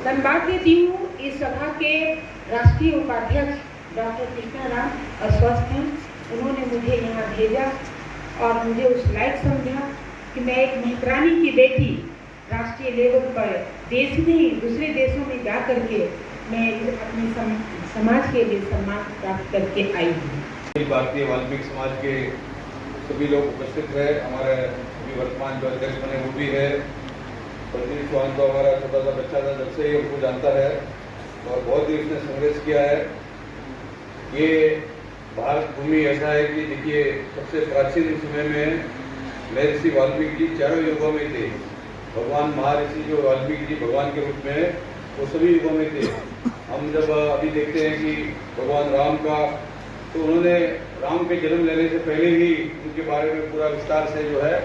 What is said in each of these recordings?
धन्यवाद देती हूँ। इस सभा के राष्ट्रीय उपाध्यक्ष डॉक्टर कृष्णाराम अस्वस्थ हैं, उन्होंने मुझे यहाँ भेजा और मुझे उस लायक समझा कि मैं एक मेहतरानी की बेटी राष्ट्रीय लेवल पर देश नहीं दूसरे देशों में जा करके मैं अपने समाज के लिए सम्मान प्राप्त करके आई हूँ। भारतीय वाल्मीकि समाज के सभी लोग उपस्थित है। हमारे अभी वर्तमान जो अध्यक्ष बने वो भी है। प्रदीप चौहान तो हमारा छोटा सा बच्चा था, जब से ही उनको जानता है और बहुत ही उसने संघर्ष किया है। ये भारत भूमि ऐसा है कि देखिए, सबसे प्राचीन समय में महर्षि वाल्मीकि जी चारों युगों में थे। भगवान महर्षि जो वाल्मीकि जी भगवान के रूप में वो सभी युगों में थे। हम जब अभी देखते हैं कि भगवान राम का, तो उन्होंने राम के जन्म लेने से पहले ही उनके बारे में पूरा विस्तार से जो है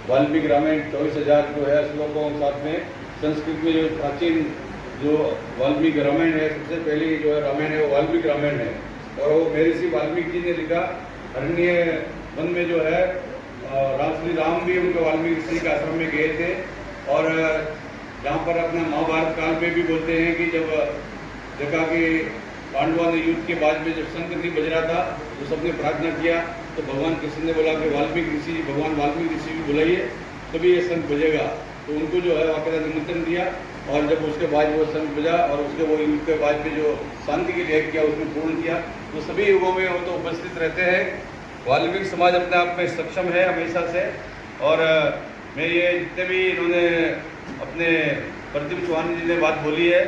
वाल्मीकि रामायण 24,000 जो है श्लोकों के साथ में संस्कृत में जो प्राचीन जो वाल्मीकि रामायण है, सबसे पहले जो है रामायण है वो वाल्मीकि रामायण है। और वो महर्षि वाल्मीकि जी ने लिखा। अरण्य वन में जो है श्री राम भी उनके वाल्मीकि ऋषि के आश्रम में गए थे। और जहाँ पर अपना महाभारत काल में भी बोलते हैं कि जब देखा कि पांडवों ने युद्ध के बाद में जब शंख नहीं बज रहा था तो सबने प्रार्थना किया, तो भगवान कृष्ण ने बोला कि वाल्मीकि ऋषि, भगवान वाल्मीकि ऋषि भी बुलाइए तभी ये शंख बजेगा। तो उनको जो है वाकई निमंत्रण दिया और जब उसके बाद वो शंख बजा और उसके वो युद्ध के बाद में जो शांति के लिए किया उसमें पूर्ण किया। तो सभी युगों में वो तो उपस्थित रहते हैं। वाल्मीकि समाज अपने आप में सक्षम है हमेशा से। और मैं ये जितने भी इन्होंने अपने प्रदीप चौहान जी ने बात बोली है,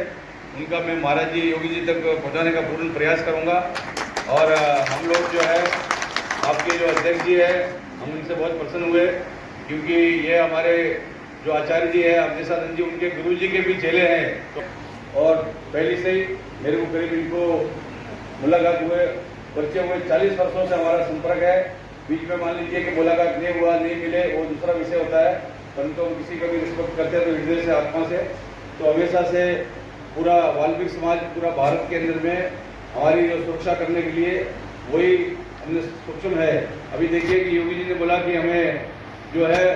उनका मैं महाराज जी योगी जी तक पहुंचाने का पूर्ण प्रयास करूंगा। और हम लोग जो है आपके जो अध्यक्ष जी है, हम उनसे बहुत प्रसन्न हुए, क्योंकि ये हमारे जो आचार्य जी है अवधेशानंद जी, उनके गुरु जी के भी चेले हैं। और पहले से ही मेरे को करीब इनको मुलाकात हुए, परिचय हुए, 40 वर्षों से हमारा संपर्क है। बीच में मान लीजिए कि मुलाकात नहीं हुआ, नहीं मिले, वो दूसरा विषय होता है, परंतु हम किसी का भी रिस्पेक्ट करते हैं तो हृदय से, आत्मा से। तो हमेशा से पूरा वाल्मीकि समाज पूरा भारत के अंदर में हमारी जो सुरक्षा करने के लिए वही हमने सक्षम है। अभी देखिए कि योगी जी ने बोला कि हमें जो है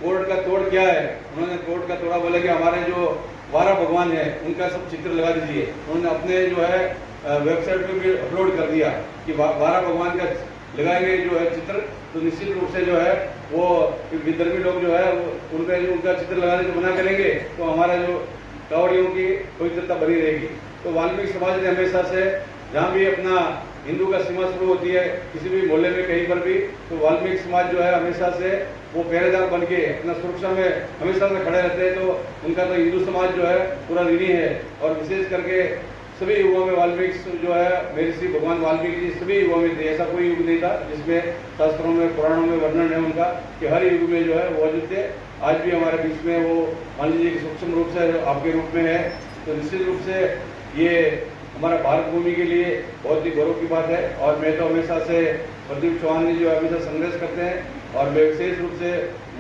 कोर्ट का तोड़ क्या है, उन्होंने कोर्ट का तोड़ा बोला कि हमारे जो 12 भगवान है उनका सब चित्र लगा दीजिए। उन्होंने अपने जो है वेबसाइट पे भी अपलोड कर दिया कि 12 भगवान का लगाएंगे जो है चित्र, तो निश्चित रूप से जो है वो विधर्मी लोग जो है उनका जो उनका चित्र लगाने जो मना करेंगे तो हमारा जो कावड़ियों की पवित्रता बनी रहेगी। तो वाल्मीकि समाज ने हमेशा से जहाँ भी अपना हिंदू का सीमा शुरू होती है किसी भी मोहल्ले में कहीं पर भी, तो वाल्मीकि समाज जो है हमेशा से वो पहरेदार बन के अपना सुरक्षा में हमेशा से खड़े रहते हैं। तो उनका तो हिंदू समाज जो है पूरा ऋणी है। और विशेष करके सभी युगों में वाल्मीकि जो है महर्षि भगवान वाल्मीकि जी सभी युगों में थे। ऐसा कोई युग नहीं था जिसमें शास्त्रों में पुराणों में वर्णन है उनका कि हर युग में जो है वो मौजूद थे। आज भी हमारे बीच में वो मान लीजिए कि सूक्ष्म रूप से आपके रूप में है। तो निश्चित रूप से ये हमारा भारत भूमि के लिए बहुत ही गौरव की बात है। और मैं तो हमेशा से प्रदीप चौहान जी जो हमेशा संघर्ष करते हैं, और मैं विशेष रूप से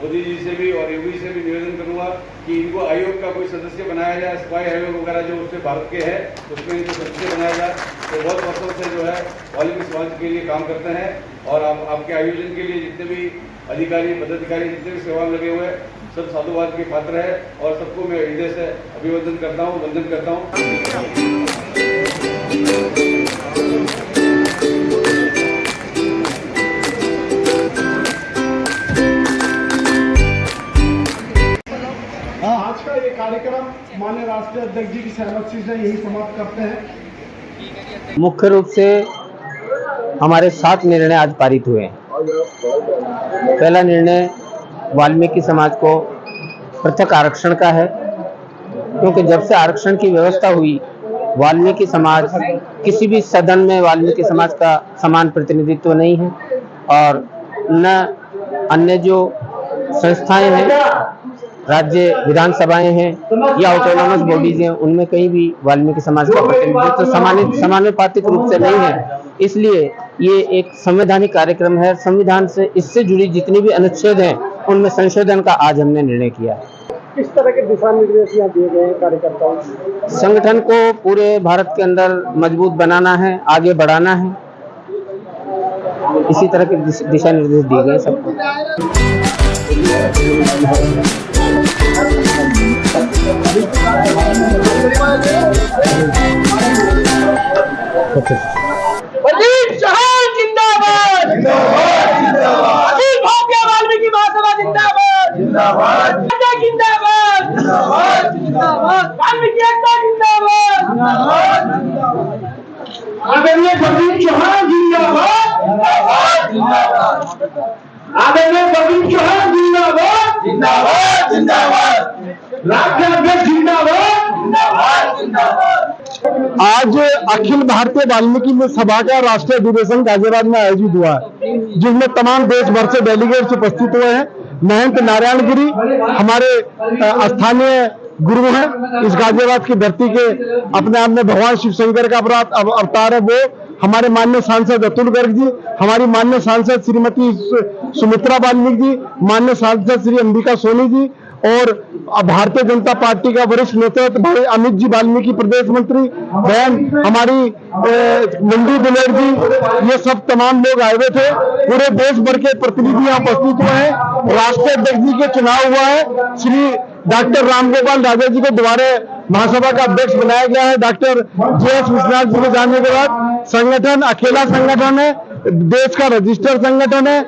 मोदी जी से भी और योगी से भी निवेदन करूंगा कि इनको आयोग का कोई सदस्य बनाया जाए, सिपाही आयोग वगैरह जो उससे भारत के हैं उसमें इनको सदस्य बनाया जाए। तो बहुत वर्षों से जो है वाल्मीकि समाज के लिए काम करते हैं। और आपके आयोजन के लिए जितने भी अधिकारी पदाधिकारी जितने भी सेवा में लगे हुए सब साधुवाद के पात्र है। और सबको मैं हृदय से अभिवादन करता हूँ, वंदन करता हूँ। आज का ये कार्यक्रम माननीय राष्ट्रीय अध्यक्ष जी की सहमति से यही समाप्त करते हैं। मुख्य रूप से हमारे 7 निर्णय आज पारित हुए हैं। पहला निर्णय वाल्मीकि समाज को पृथक आरक्षण का है, क्योंकि जब से आरक्षण की व्यवस्था हुई वाल्मीकि समाज किसी भी सदन में वाल्मीकि समाज का समान प्रतिनिधित्व नहीं है। और न अन्य जो संस्थाएं हैं, राज्य विधानसभाएं हैं या ऑटोनॉमस बॉडीज हैं, उनमें कहीं भी वाल्मीकि समाज का प्रतिनिधित्व समानुपातिक रूप से नहीं है। इसलिए ये एक संवैधानिक कार्यक्रम है। संविधान से इससे जुड़ी जितनी भी अनुच्छेद हैं उनमें संशोधन का आज हमने निर्णय किया है। किस तरह के दिशा निर्देश यहाँ दिए गए हैं कार्यकर्ताओं को? संगठन को पूरे भारत के अंदर मजबूत बनाना है, आगे बढ़ाना है, इसी तरह के दिशा निर्देश दिए गए सबको। Thank you. अजीत चौहान जिंदाबाद, अखिल भारतीय वाल्मीकि महासभा जिंदाबाद, जिंदाबाद, वाल्मीकि एकता जिंदाबाद, आदरणीय अजीत चौहान जिंदाबाद, आदरणीय अजीत चौहान जिंदाबाद, राज्याध्यक्ष जिंदाबाद। आज अखिल भारतीय वाल्मीकि सभा का राष्ट्रीय अधिवेशन गाजियाबाद में आयोजित हुआ है, जिसमें तमाम देश भर से डेलीगेट्स उपस्थित हुए हैं। महंत नारायण गिरी हमारे स्थानीय गुरु हैं, इस गाजियाबाद की धरती के अपने आप में भगवान शिव शंकर का अवतार है। वो हमारे माननीय सांसद अतुल गर्ग जी, हमारी माननीय सांसद श्रीमती सुमित्रा वाल्मीकि जी, माननीय सांसद श्री अंबिका सोनी जी और भारतीय जनता पार्टी का वरिष्ठ नेतृत्व भाई अमित जी वाल्मीकि प्रदेश मंत्री, बहन हमारी मंडी दिलेर जी, ये सब तमाम लोग आए हुए थे। पूरे देश भर के प्रतिनिधि यहाँ उपस्थित हुए हैं। राष्ट्रीय अध्यक्ष जी के चुनाव हुआ है। श्री डॉक्टर रामगोपाल राजा जी को दोबारा महासभा का अध्यक्ष बनाया गया है। Doctor JS. विश्वनाथ जी के जाने के बाद संगठन अकेला संगठन है, देश का रजिस्टर्ड संगठन है,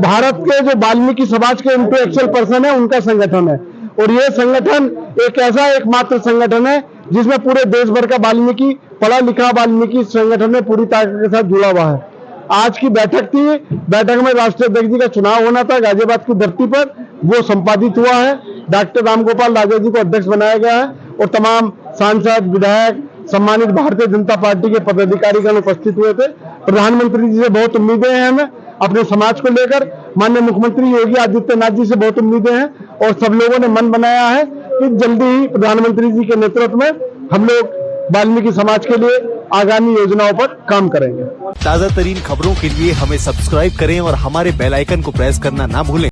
भारत के जो वाल्मीकि समाज के इंटेलेक्चुअल पर्सन है उनका संगठन है। और ये संगठन एक ऐसा एकमात्र संगठन है जिसमें पूरे देश भर का वाल्मीकि पढ़ा लिखा वाल्मीकि संगठन में पूरी ताकत के साथ जुड़ा हुआ है। आज की बैठक थी, बैठक में राष्ट्रीय अध्यक्ष जी का चुनाव होना था गाजियाबाद की धरती पर, वो संपादित हुआ है। डॉक्टर रामगोपाल राजा जी को अध्यक्ष बनाया गया है और तमाम सांसद, विधायक, सम्मानित भारतीय जनता पार्टी के पदाधिकारीगण उपस्थित हुए थे। प्रधानमंत्री जी से बहुत उम्मीदें हैं हमें अपने समाज को लेकर, माननीय मुख्यमंत्री योगी आदित्यनाथ जी से बहुत उम्मीदें हैं और सब लोगों ने मन बनाया है कि जल्दी ही प्रधानमंत्री जी के नेतृत्व में हम लोग वाल्मीकि समाज के लिए आगामी योजनाओं पर काम करेंगे। ताजा तरीन खबरों के लिए हमें सब्सक्राइब करें और हमारे बेल आइकन को प्रेस करना ना भूलें।